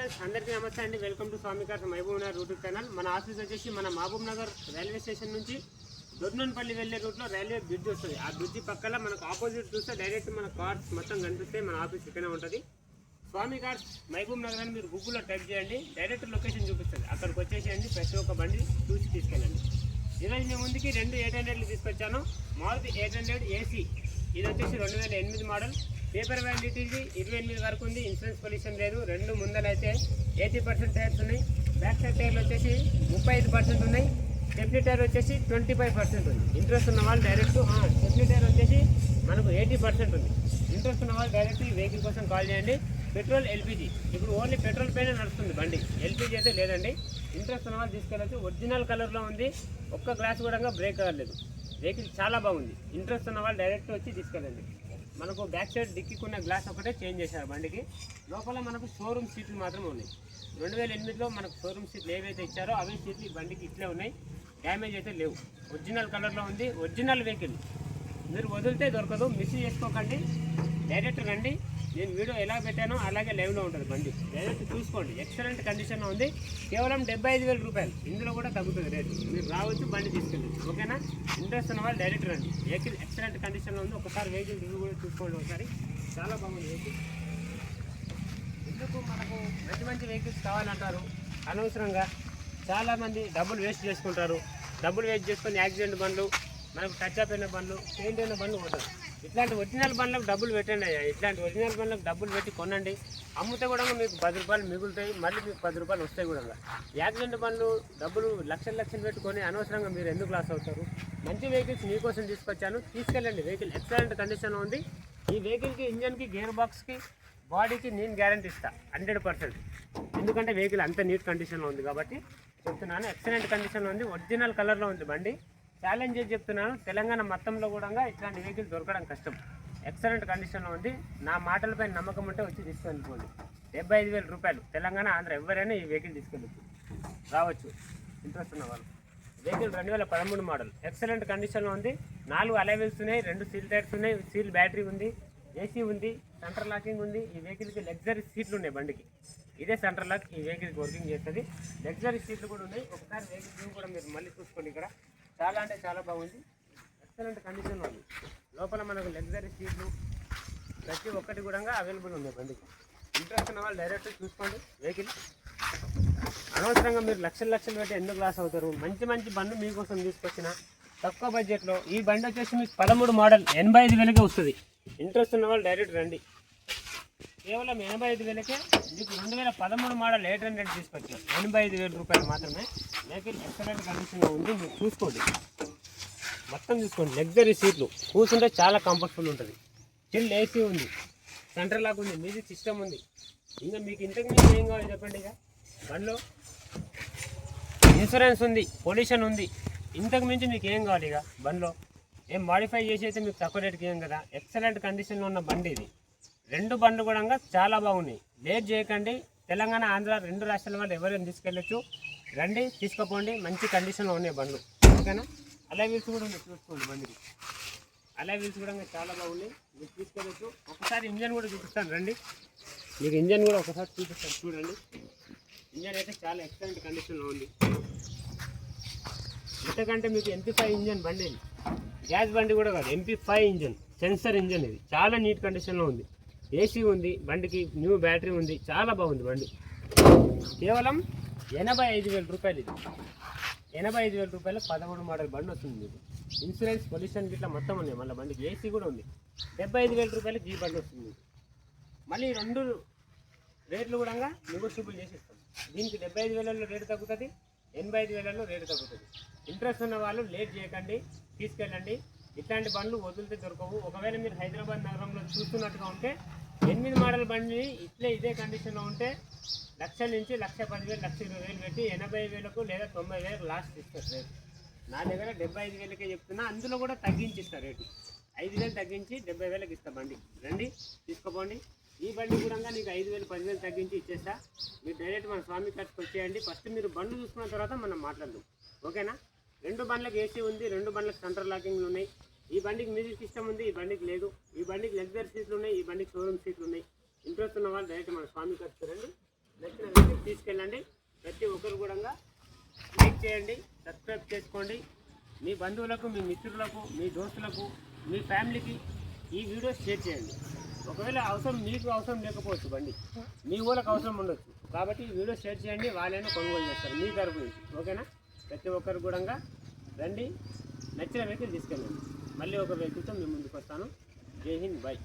Friends అందరికీ నమస్తే అండి. Welcome to Swami Cars Mahbubnagar YouTube channel. మన ఆఫీస్ వచ్చేసి మన మహబూబ్ నగర్ రైల్వే స్టేషన్ నుంచి దొడ్నపల్లి వెళ్ళే రూట్లో రైల్వే బ్రిడ్జ్ వస్తుంది. ఆ బ్రిడ్జ్ పక్కన మనకు ఆపోజిట్ చూస్తే డైరెక్ట్ మన కార్స్ మొత్తం కనిపిస్తే మన ఆఫీస్ ఇక్కడే ఉంటుంది. స్వామి కార్స్ మహబూబ్ నగర్ అని మీరు గూగుల్లో టైప్ చేయండి, డైరెక్ట్ లొకేషన్ చూపిస్తుంది. అక్కడికి వచ్చేసేయండి, ప్రతి ఒక్క బండి చూసి తీసుకెళ్ళండి. ఈరోజు మీ ముందుకి 2 800లు తీసుకొచ్చాను. మారుతి 800 ఏసీ. ఇది వచ్చేసి 2008 మోడల్. పేపర్ వ్యాలిడిటీ 28 వరకు ఉంది. ఇన్సూరెన్స్ పొల్యూషన్ లేదు. రెండు ముందలైతే 80% టైర్స్ ఉన్నాయి. బ్యాక్ సైడ్ టైర్లు వచ్చేసి 35% ఉన్నాయి. స్టెప్నీ టైర్ వచ్చేసి 25% ఉంది. ఇంట్రెస్ట్ ఉన్న వాళ్ళు డైరెక్ట్ స్టెప్నీ టైర్ వచ్చేసి మనకు 80% ఉంది. ఇంట్రెస్ట్ ఉన్న వాళ్ళు డైరెక్ట్ ఈ వెహికల్ కోసం కాల్ చేయండి. పెట్రోల్ ఎల్పిజి ఇప్పుడు ఓన్లీ పెట్రోల్ పైన నడుస్తుంది బండి, ఎల్పిజి అయితే లేదండి. ఇంట్రెస్ట్ ఉన్న వాళ్ళు తీసుకెళ్ళచ్చు. ఒరిజినల్ కలర్లో ఉంది. ఒక్క గ్లాస్ కూడా బ్రేక్ అవ్వలేదు. వెహికల్ చాలా బాగుంది. ఇంట్రెస్ట్ ఉన్న వాళ్ళు డైరెక్ట్ వచ్చి తీసుకెళ్ళండి. మనకు బ్యాక్ సైడ్ డిక్కీకున్న గ్లాస్ ఒకటే చేంజ్ చేశారు బండికి. లోపల మనకు షోరూమ్ సీట్లు మాత్రమే ఉన్నాయి. 2008లో మనకు షోరూమ్ సీట్లు ఏవైతే ఇచ్చారో అవే సీట్లు ఈ బండికి ఇట్లే ఉన్నాయి. డ్యామేజ్ అయితే లేవు. ఒరిజినల్ కలర్లో ఉంది. Original vehicle. మీరు వదిలితే దొరకదు, మిస్ చేసుకోకండి. డైరెక్ట్ రండి. నేను వీడియో ఎలా పెట్టానో అలాగే లైవ్లో ఉంటుంది బండి. డైరెక్ట్ చూసుకోండి. ఎక్సలెంట్ కండిషన్లో ఉంది. కేవలం 75,000 రూపాయలు. ఇందులో కూడా తగ్గుతుంది రేటు. మీరు రావచ్చు, బండి తీసుకెళ్ళి. ఓకేనా? ఇంట్రెస్ట్ ఉన్న వాళ్ళు డైరెక్ట్ రండి. వెహికల్ ఎక్సలెంట్ కండిషన్లో ఉంది. ఒకసారి వెహికల్ రివ్యూ కూడా చూసుకోండి. ఒకసారి చాలా బాగుంది వెహికల్. ఎందుకు మనకు మంచి మంచి వెహికల్స్ కావాలంటారు అనవసరంగా. చాలామంది డబ్బులు వేస్ట్ చేసుకుంటారు. డబ్బులు వేస్ట్ చేసుకొని యాక్సిడెంట్ బండ్లు, మనకు టచ్ అప్ అయిన బండ్లు, పెయింట్ అయిన బండ్లు పోతారు. ఇట్లాంటి ఒరిజినల్ బండ్లకు డబ్బులు పెట్టండి అయ్యా. ఇట్లాంటి ఒరిజినల్ బండ్లకు డబ్బులు పెట్టి కొనండి. అమ్మితే కూడా మీకు 10 రూపాయలు మిగులుతాయి. మళ్ళీ మీకు 10 రూపాయలు వస్తాయి కూడా. యాక్సిడెంట్ బండ్లు డబ్బులు లక్షలు పెట్టుకొని అనవసరంగా మీరు ఎందుకు లాస్ అవుతారు? మంచి వెహికల్స్ మీకోసం తీసుకొచ్చాను, తీసుకెళ్ళండి. వెహికల్ ఎక్సలెంట్ కండిషన్లో ఉంది. ఈ వెహికల్కి, ఇంజన్కి, గేర్ బాక్స్కి, బాడీకి నేను గ్యారంటీ ఇస్తాను 100%. ఎందుకంటే వెహికల్ అంత నీట్ కండిషన్లో ఉంది కాబట్టి చెప్తున్నాను. ఎక్సలెంట్ కండిషన్లో ఉంది. ఒరిజినల్ కలర్లో ఉంది బండి. ఛాలెంజ్ చేసి చెప్తున్నాను, తెలంగాణ మొత్తంలో కూడా ఇట్లాంటి వెహికల్ దొరకడం కష్టం. ఎక్సలెంట్ కండిషన్లో ఉంది. నా మాటలపై నమ్మకం ఉంటే వచ్చి తీసుకెళ్ళిపోండి. 75,000 రూపాయలు. తెలంగాణ, ఆంధ్ర ఎవరైనా ఈ వెహికల్ తీసుకెళ్ళచ్చు, రావచ్చు ఇంట్రెస్ట్ ఉన్న వాళ్ళు. Vehicle 2013 model. ఎక్సలెంట్ కండిషన్లో ఉంది. 4 అలై వీల్స్ ఉన్నాయి, 2 సీల్ టైర్స్ ఉన్నాయి, సీల్ బ్యాటరీ ఉంది, ఏసీ ఉంది, సెంటర్ లాకింగ్ ఉంది. ఈ వెహికల్కి లగ్జరీ సీట్లు ఉన్నాయి బండికి. ఇదే సెంటర్ లాక్ ఈ వెహికల్కి వర్కింగ్ చేస్తుంది. లగ్జరీ సీట్లు కూడా ఉన్నాయి. ఒకసారి వెహికల్ కూడా మీరు మళ్ళీ చూసుకోండి. ఇక్కడ చాలా అంటే చాలా బాగుంది. ఎక్సలెంట్ కండిషన్లో ఉంది. లోపల మనకు లగ్జరీ సీట్లు ప్రతి ఒక్కటి కూడా అవైలబుల్ ఉంది బండికి. ఇంట్రెస్ట్ ఉన్న వాళ్ళు డైరెక్ట్ చూసుకోండి వెహికల్. అనవసరంగా మీరు లక్షలు పెట్టి ఎందుకు లాస్ అవుతారు? మంచి మంచి బండ్లు మీకోసం తీసుకొచ్చిన తక్కువ బడ్జెట్లో. ఈ బండి వచ్చేసి మీకు 13 మోడల్ 85,000కే వస్తుంది. ఇంట్రెస్ట్ ఉన్న వాళ్ళు డైరెక్ట్ రండి. కేవలం 85,000కే మీకు 2013 మోడల్ 800 తీసుకొచ్చారు. 85,000 రూపాయలు మాత్రమే. వెహికల్ ఎక్సలెంట్ కండిషన్లో ఉంది. మీరు చూసుకోండి, మొత్తం చూసుకోండి. లగ్జరీ సీట్లు, కూర్చుంటే చాలా కంఫర్టబుల్ ఉంటుంది. చిల్ ఏసీ ఉంది, సెంటర్ లాక్ ఉంది, మ్యూజిక్ సిస్టమ్ ఉంది. ఇంకా మీకు ఇంతకు మీకు ఏం కావాలి చెప్పండి? ఇక బండ్లో ఇన్సూరెన్స్ ఉంది, పొల్యూషన్ ఉంది. ఇంతకు మించి మీకు ఏం కావాలి? ఇక బండ్లో ఏం మాడిఫై చేసి అయితే మీకు తక్కువ రేటుకి ఏం కదా. ఎక్సలెంట్ కండిషన్లో ఉన్న బండి ఇది. 2 బండ్లు కూడా చాలా బాగున్నాయి. లేట్ చేయకండి. తెలంగాణ, ఆంధ్ర 2 రాష్ట్రాల వాళ్ళు ఎవరైనా తీసుకెళ్ళచ్చు. రండి, తీసుకుపోండి. మంచి కండిషన్లో ఉన్నాయి బండ్లు. ఓకేనా? అలై వీల్స్ కూడా ఉన్నాయి, చూసుకోండి బండికి. అలై వీల్స్ కూడా చాలా బాగున్నాయి, మీరు తీసుకెళ్ళచ్చు. ఒకసారి ఇంజన్ కూడా చూపిస్తాను రండి. మీకు ఇంజన్ కూడా ఒకసారి చూపిస్తాను, చూడండి. ఇంజన్ అయితే చాలా ఎక్సలెంట్ కండిషన్లో ఉంది. ఎంతకంటే మీకు MP5 ఇంజన్ బండి ఇది. గ్యాస్ బండి కూడా కాదు, MP5 ఇంజన్, సెన్సర్ ఇంజన్. ఇది చాలా నీట్ కండిషన్లో ఉంది. ఏసీ ఉంది బండికి, న్యూ బ్యాటరీ ఉంది. చాలా బాగుంది బండి. కేవలం 85,000 రూపాయలు. ఇది 85,000 రూపాయలు 13 మోడల్ బండి వస్తుంది మీకు. ఇన్సూరెన్స్, పొల్యూషన్ గిట్లా మొత్తం ఉన్నాయి. మళ్ళీ బండికి ఏసీ కూడా ఉంది. 75,000 రూపాయలకి ఈ బండి వస్తుంది. మళ్ళీ 2 రేట్లు కూడా నెగోషియబుల్ చేసి ఇస్తాం. దీనికి 75,000లో రేటు తగ్గుతుంది, 85,000లో రేటు తగ్గుతుంది. ఇంట్రెస్ట్ ఉన్న వాళ్ళు లేట్ చేయకండి, తీసుకెళ్ళండి. ఇట్లాంటి బండ్లు వదిలితే దొరకవు. ఒకవేళ మీరు హైదరాబాద్ నగరంలో చూస్తున్నట్టుగా ఉంటే 8 మోడల్ బండి ఇదే కండిషన్లో ఉంటే 1,00,000 నుంచి 1,10,000, 1,20,000 పెట్టి 80,000కు లేదా 90,000 లాస్ట్ ఇస్తారు రేటు. నా దగ్గర 75,000కే చెప్తున్నా. అందులో కూడా తగ్గించి ఇస్తారు రేటు. 5,000 తగ్గించి 70,000కి ఇస్తా బండి. రండి, తీసుకోపోండి. ఈ బండి కూడా నీకు 5,000, 10,000 తగ్గించి ఇచ్చేస్తా. మీరు డైరెక్ట్ మన స్వామి కార్స్కి వచ్చేయండి. ఫస్ట్ మీరు బండ్లు చూసుకున్న తర్వాత మనం మాట్లాడదాం. ఓకేనా? 2 బండ్లకు ఏసీ ఉంది, 2 బండ్లకు సెంటర్ లాకింగ్లు ఉన్నాయి. ఈ బండికి మ్యూజిక్ సిస్టమ్ ఉంది, ఈ బండికి లేదు. ఈ బండికి లగ్జరీ సీట్లు ఉన్నాయి, ఈ బండికి షోరూమ్ సీట్లు ఉన్నాయి. ఇంట్రెస్ట్ ఉన్న వాళ్ళు డైరెక్ట్ మన స్వామి కార్స్కి రండి. నెక్స్ట్ తీసుకెళ్ళండి. ప్రతి ఒక్కరు కూడా లైక్ చేయండి, సబ్స్క్రైబ్ చేసుకోండి. మీ బంధువులకు, మీ మిత్రులకు, మీ దోస్తులకు, మీ ఫ్యామిలీకి ఈ వీడియో షేర్ చేయండి. ఒకవేళ అవసరం మీకు అవసరం లేకపోవచ్చు, బండి మీ ఊళ్ళకి అవసరం ఉండొచ్చు. కాబట్టి ఈ వీడియో షేర్ చేయండి, వాళ్ళైనా కొనుగోలు చేస్తారు మీ తరపు నుంచి. ఓకేనా? ప్రతి ఒక్కరు కూడా రండి, నచ్చిన వెహికల్ తీసుకెళ్ళండి. మళ్ళీ ఒక వెహికల్తో మీ ముందుకు వస్తాను. జై హింద్, బై.